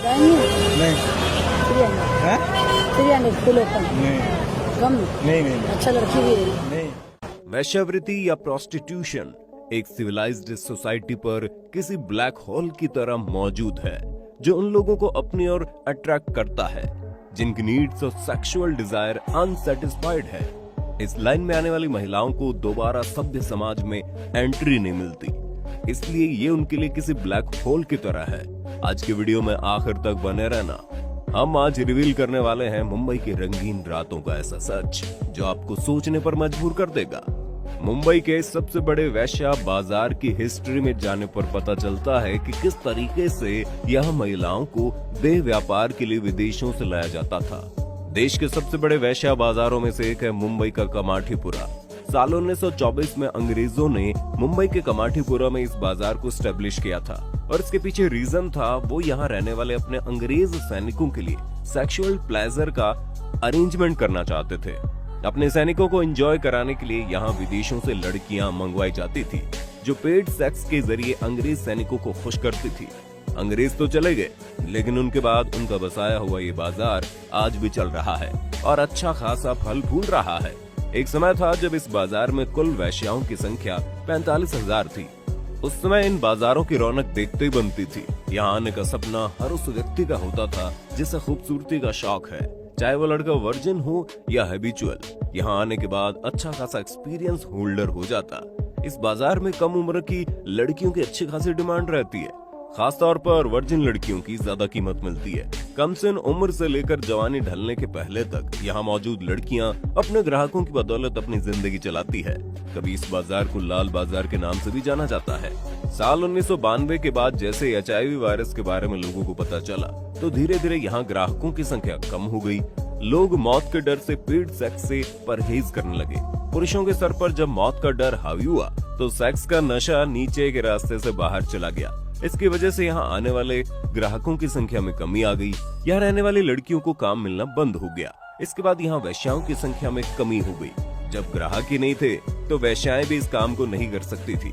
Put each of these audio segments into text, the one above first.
नहीं 300 full open नहीं कम नहीं अच्छा लड़की भी है। नहीं। वैश्यावृत्ति या प्रोस्टिट्यूशन एक सिविलाइज्ड सोसाइटी पर किसी ब्लैक होल की तरह मौजूद है जो उन लोगों को अपनी ओर अट्रैक्ट करता है जिनकी नीड्स और सेक्सुअल डिजायर अनसेटिस्फाइड है। इस लाइन में आने वाली महिलाओं को दोबारा सभ्य समाज में एंट्री नहीं मिलती, इसलिए ये उनके लिए किसी ब्लैक होल की तरह है। आज के वीडियो में आखिर तक बने रहना। हम आज रिवील करने वाले हैं मुंबई की रंगीन रातों का ऐसा सच जो आपको सोचने पर मजबूर कर देगा। मुंबई के सबसे बड़े वैश्या बाजार की हिस्ट्री में जाने पर पता चलता है कि किस तरीके से यह महिलाओं को देह व्यापार के लिए विदेशों से लाया जाता था। देश के सबसे बड़े वैश्या बाजारों में से एक है मुंबई का कमाठीपुरा। साल 1924 में अंग्रेजों ने मुंबई के कमाठीपुरा में इस बाजार को स्टैब्लिश किया था और इसके पीछे रीजन था वो यहाँ रहने वाले अपने अंग्रेज सैनिकों के लिए सेक्सुअल प्लेजर का अरेंजमेंट करना चाहते थे। अपने सैनिकों को एंजॉय कराने के लिए यहाँ विदेशों से लड़कियां मंगवाई जाती थी जो पेड सेक्स के जरिए अंग्रेज सैनिकों को खुश करती थी। अंग्रेज तो चले गए, लेकिन उनके बाद उनका बसाया हुआ ये बाजार आज भी चल रहा है और अच्छा खासा फल फूल रहा है। एक समय था जब इस बाजार में कुल वैश्याओं की संख्या 45,000 थी। उस समय इन बाजारों की रौनक देखते ही बनती थी। यहाँ आने का सपना हर उस व्यक्ति का होता था जिसे खूबसूरती का शौक है, चाहे वो लड़का वर्जिन हो या हैबिचुअल। यहाँ आने के बाद अच्छा खासा एक्सपीरियंस होल्डर हो जाता। इस बाजार में कम उम्र की लड़कियों की अच्छी खासी डिमांड रहती है। खासतौर पर वर्जिन लड़कियों की ज्यादा कीमत मिलती है। कम से उम्र से लेकर जवानी ढलने के पहले तक यहाँ मौजूद लड़कियाँ अपने ग्राहकों की बदौलत अपनी जिंदगी चलाती है। कभी इस बाजार को लाल बाजार के नाम से भी जाना जाता है। साल 1992 के बाद जैसे HIV वायरस के बारे में लोगों को पता चला तो धीरे धीरे यहाँ ग्राहकों की संख्या कम हो गई। लोग मौत के डर से पेड सेक्स से परहेज करने लगे। पुरुषों के सर पर जब मौत का डर हावी हुआ तो सेक्स का नशा नीचे के रास्ते से बाहर चला गया। इसकी वजह से यहाँ आने वाले ग्राहकों की संख्या में कमी आ गई। यहाँ रहने वाली लड़कियों को काम मिलना बंद हो गया। इसके बाद यहाँ वैश्याओं की संख्या में कमी हो गई। जब ग्राहक ही नहीं थे तो वैश्याएं भी इस काम को नहीं कर सकती थी।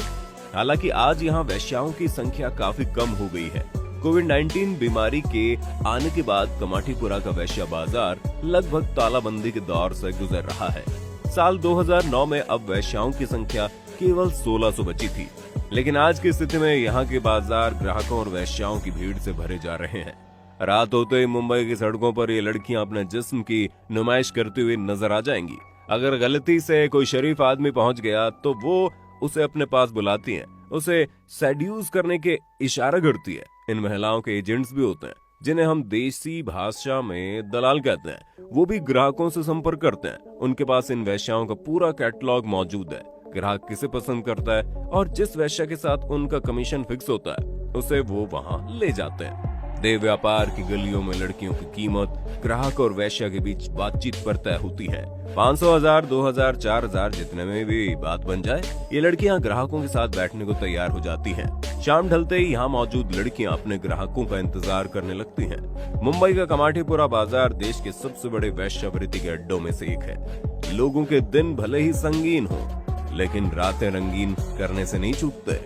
हालांकि आज यहाँ वैश्याओं की संख्या काफी कम हो गई है। कोविड-19 बीमारी के आने के बाद कमाठीपुरा का वैश्या बाजार लगभग तालाबंदी के दौर से गुजर रहा है। साल 2009 में अब वैश्याओं की संख्या केवल 1600 बची थी, लेकिन आज की स्थिति में यहाँ के बाजार ग्राहकों और वैश्याओं की भीड़ से भरे जा रहे हैं। रात होते ही मुंबई की सड़कों पर ये लड़कियां अपने जिस्म की नुमाइश करती हुई नजर आ जाएंगी। अगर गलती से कोई शरीफ आदमी पहुंच गया तो वो उसे अपने पास बुलाती हैं, उसे सेड्यूस करने के इशारा करती है। इन महिलाओं के एजेंट्स भी होते हैं जिन्हें हम देसी भाषा में दलाल कहते हैं। वो भी ग्राहकों से संपर्क करते हैं। उनके पास इन वैश्याओं का पूरा कैटलॉग मौजूद है। ग्राहक किसे पसंद करता है और जिस वैश्या के साथ उनका कमीशन फिक्स होता है उसे वो वहाँ ले जाते हैं। देह व्यापार की गलियों में लड़कियों की कीमत ग्राहक और वैश्या के बीच बातचीत पर तय होती है। 500, 1000, 2000, 4000 जितने में भी बात बन जाए, ये लड़कियां ग्राहकों के साथ बैठने को तैयार हो जाती हैं। शाम ढलते ही यहाँ मौजूद लड़कियां अपने ग्राहकों का इंतजार करने लगती हैं। मुंबई का कमाठीपुरा बाजार देश के सबसे बड़े वैश्यावृत्ति के अड्डों में से एक है। लोगों के दिन भले ही संगीन हो, लेकिन रातें रंगीन करने से नहीं चूकते।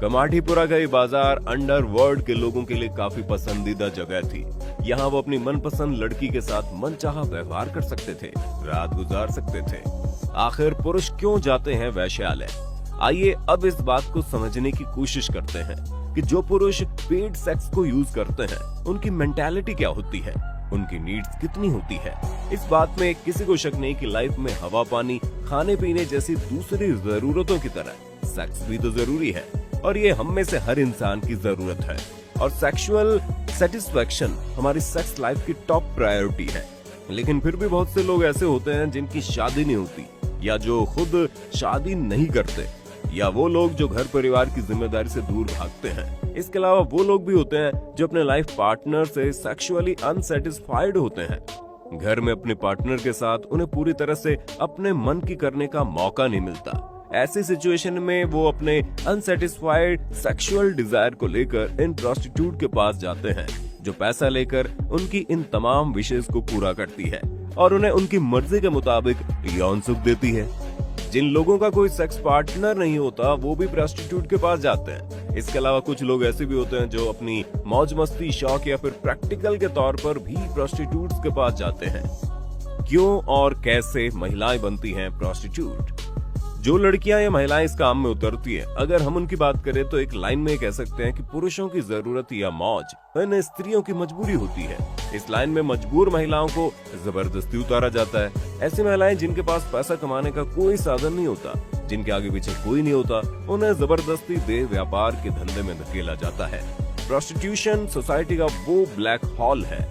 कमाठीपुरा का ये बाजार अंडरवर्ल्ड के लोगों के लिए काफी पसंदीदा जगह थी। यहाँ वो अपनी मनपसंद लड़की के साथ मनचाहा व्यवहार कर सकते थे, रात गुजार सकते थे। आखिर पुरुष क्यों जाते हैं वैश्यालय? आइए अब इस बात को समझने की कोशिश करते हैं कि जो पुरुष पेड सेक्स को यूज करते हैं उनकी मेंटालिटी क्या होती है, उनकी नीड्स कितनी होती है। इस बात में किसी को शक नहीं कि लाइफ में हवा पानी खाने पीने जैसी दूसरी जरूरतों की तरह सेक्स भी तो जरूरी है और ये हम में से हर इंसान की जरूरत है। और सेक्सुअल सेटिस्फैक्शन हमारी सेक्स लाइफ की टॉप प्रायोरिटी है। लेकिन फिर भी बहुत से लोग ऐसे होते हैं जिनकी शादी नहीं होती, या जो खुद शादी नहीं करते, या वो लोग जो घर परिवार की जिम्मेदारी से दूर भागते हैं। इसके अलावा वो लोग भी होते हैं जो अपने लाइफ पार्टनर से सेक्सुअली अनसेटिस्फाइड होते हैं। घर में अपने पार्टनर के साथ उन्हें पूरी तरह से अपने मन की करने का मौका नहीं मिलता। ऐसी सिचुएशन में वो अपने अनसेटिस्फाइड सेक्सुअल डिजायर को लेकर इन प्रोस्टिट्यूट के पास जाते हैं, जो पैसा लेकर उनकी इन तमाम विशेष को पूरा करती है और उन्हें उनकी मर्जी के मुताबिक यौन सुख देती है। जिन लोगों का कोई सेक्स पार्टनर नहीं होता वो भी प्रोस्टिट्यूट के पास जाते हैं। इसके अलावा कुछ लोग ऐसे भी होते हैं जो अपनी मौज मस्ती, शौक या फिर प्रैक्टिकल के तौर पर भी प्रोस्टिट्यूट्स के पास जाते हैं। क्यों और कैसे महिलाएं बनती हैं प्रोस्टिट्यूट? जो लड़कियां या महिलाएं इस काम में उतरती है, अगर हम उनकी बात करें तो एक लाइन में कह सकते हैं कि पुरुषों की जरूरत या मौज इन स्त्रियों की मजबूरी होती है। इस लाइन में मजबूर महिलाओं को जबरदस्ती उतारा जाता है। ऐसी महिलाएं जिनके पास पैसा कमाने का कोई साधन नहीं होता, जिनके आगे पीछे कोई नहीं होता, उन्हें जबरदस्ती देह व्यापार के धंधे में धकेला जाता है। प्रोस्टिट्यूशन सोसाइटी का वो ब्लैक हॉल है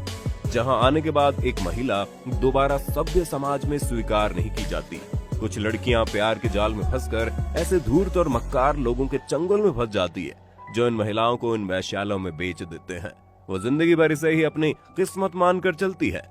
जहां आने के बाद एक महिला दोबारा सभ्य समाज में स्वीकार नहीं की जाती। कुछ लड़कियां प्यार के जाल में फंसकर ऐसे धूर्त और मक्कार लोगों के चंगुल में फंस जाती है जो इन महिलाओं को इन वैश्यालयों में बेच देते हैं। वो जिंदगी भर से ही अपनी किस्मत मानकर चलती है।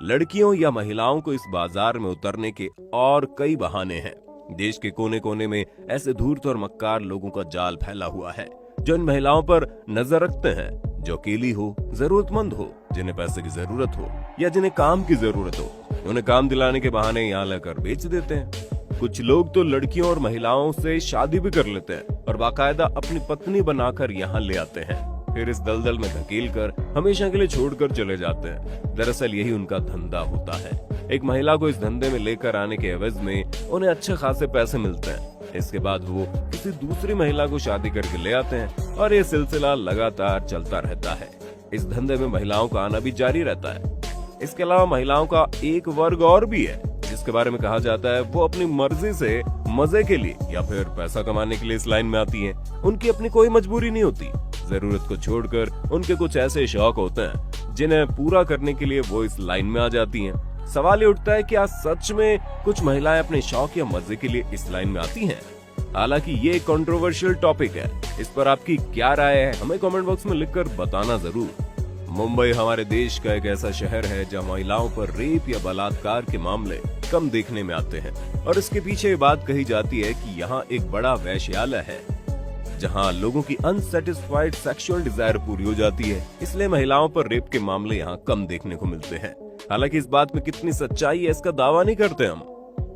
लड़कियों या महिलाओं को इस बाजार में उतरने के और कई बहाने हैं। देश के कोने कोने में ऐसे धूर्त और मक्कार लोगों का जाल फैला हुआ है जो इन महिलाओं पर नजर रखते हैं, जो अकेली हो, जरूरतमंद हो, जिन्हें पैसे की जरूरत हो या जिन्हें काम की जरूरत हो। उन्हें काम दिलाने के बहाने यहाँ लाकर बेच देते हैं। कुछ लोग तो लड़कियों और महिलाओं से शादी भी कर लेते हैं और बाकायदा अपनी पत्नी बनाकर यहाँ ले आते हैं, फिर इस दलदल में धकेल कर हमेशा के लिए छोड़कर चले जाते हैं। दरअसल यही उनका धंधा होता है। एक महिला को इस धंधे में लेकर आने के एवज में उन्हें अच्छे खासे पैसे मिलते हैं। इसके बाद वो किसी दूसरी महिला को शादी करके ले आते हैं और ये सिलसिला लगातार चलता रहता है। इस धंधे में महिलाओं का आना भी जारी रहता है। इसके अलावा महिलाओं का एक वर्ग और भी है जिसके बारे में कहा जाता है वो अपनी मर्जी से मजे के लिए या फिर पैसा कमाने के लिए इस लाइन में आती हैं। उनकी अपनी कोई मजबूरी नहीं होती। जरूरत को छोड़कर उनके कुछ ऐसे शौक होते हैं जिन्हें पूरा करने के लिए वो इस लाइन में आ जाती हैं। सवाल ये उठता है कि क्या सच में कुछ महिलाएं अपने शौक या मजे के लिए इस लाइन में आती हैं? हालांकि ये कंट्रोवर्शियल टॉपिक है। इस पर आपकी क्या राय है, हमें कमेंट बॉक्स में लिखकर बताना जरूर। मुंबई हमारे देश का एक ऐसा शहर है जहां महिलाओं पर रेप या बलात्कार के मामले कम देखने में आते हैं और इसके पीछे ये बात कही जाती है कि यहाँ एक बड़ा वैश्यालय है जहां लोगों की अनसेटिस्फाइड सेक्सुअल डिजायर पूरी हो जाती है। इसलिए महिलाओं पर रेप के मामले यहाँ कम देखने को मिलते हैं। हालांकि इस बात में कितनी सच्चाई है इसका दावा नहीं करते हम।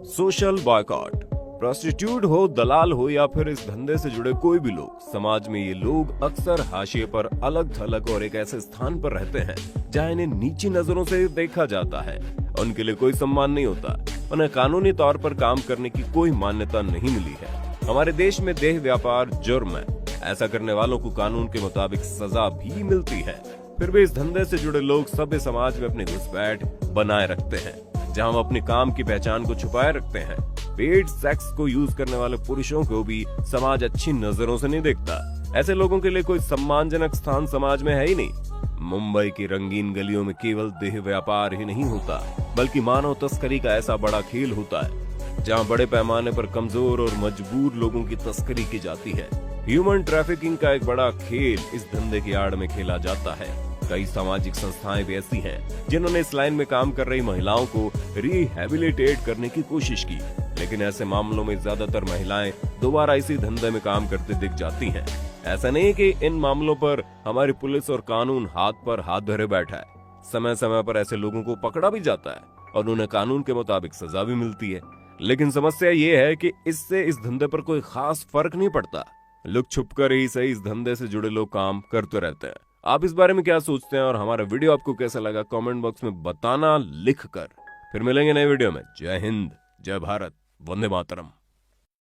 Social boycott. प्रोस्टिट्यूट हो, दलाल हो या फिर इस धंधे से जुड़े कोई भी लोग, समाज में ये लोग अक्सर हाशिए पर, अलग थलग और एक ऐसे स्थान पर रहते हैं जहां इन्हें नीची नजरों से देखा जाता है। उनके लिए कोई सम्मान नहीं होता। उन्हें कानूनी तौर पर काम करने की कोई मान्यता नहीं मिली है। हमारे देश में देह व्यापार जुर्म है। ऐसा करने वालों को कानून के मुताबिक सजा भी मिलती है। फिर भी इस धंधे से जुड़े लोग सभ्य समाज में अपनी घुसपैठ बनाए रखते हैं जहां हम अपने काम की पहचान को छुपाए रखते हैं। पेड सेक्स को यूज करने वाले पुरुषों को भी समाज अच्छी नजरों से नहीं देखता। ऐसे लोगों के लिए कोई सम्मानजनक स्थान समाज में है ही नहीं। मुंबई की रंगीन गलियों में केवल देह व्यापार ही नहीं होता बल्कि मानव तस्करी का ऐसा बड़ा खेल होता है जहां बड़े पैमाने पर कमजोर और मजबूर लोगों की तस्करी की जाती है। ह्यूमन ट्रैफिकिंग का एक बड़ा खेल इस धंधे की आड़ में खेला जाता है। कई सामाजिक संस्थाएं भी ऐसी हैं जिन्होंने इस लाइन में काम कर रही महिलाओं को रिहेबिलिटेट करने की कोशिश की, लेकिन ऐसे मामलों में ज्यादातर महिलाएं दोबारा इसी धंधे में काम करते दिख जाती हैं। ऐसा नहीं कि इन मामलों पर हमारी पुलिस और कानून हाथ पर हाथ धरे बैठा है। समय समय पर ऐसे लोगों को पकड़ा भी जाता है और उन्हें कानून के मुताबिक सजा भी मिलती है। लेकिन समस्या ये है कि इससे इस धंधे पर कोई खास फर्क नहीं पड़ता। लुक छुपकर ही सही इस धंधे से जुड़े लोग काम करते रहते हैं। आप इस बारे में क्या सोचते हैं और हमारा वीडियो आपको कैसा लगा कमेंट बॉक्स में बताना लिखकर। फिर मिलेंगे नए वीडियो में। जय हिंद, जय भारत, वंदे मातरम।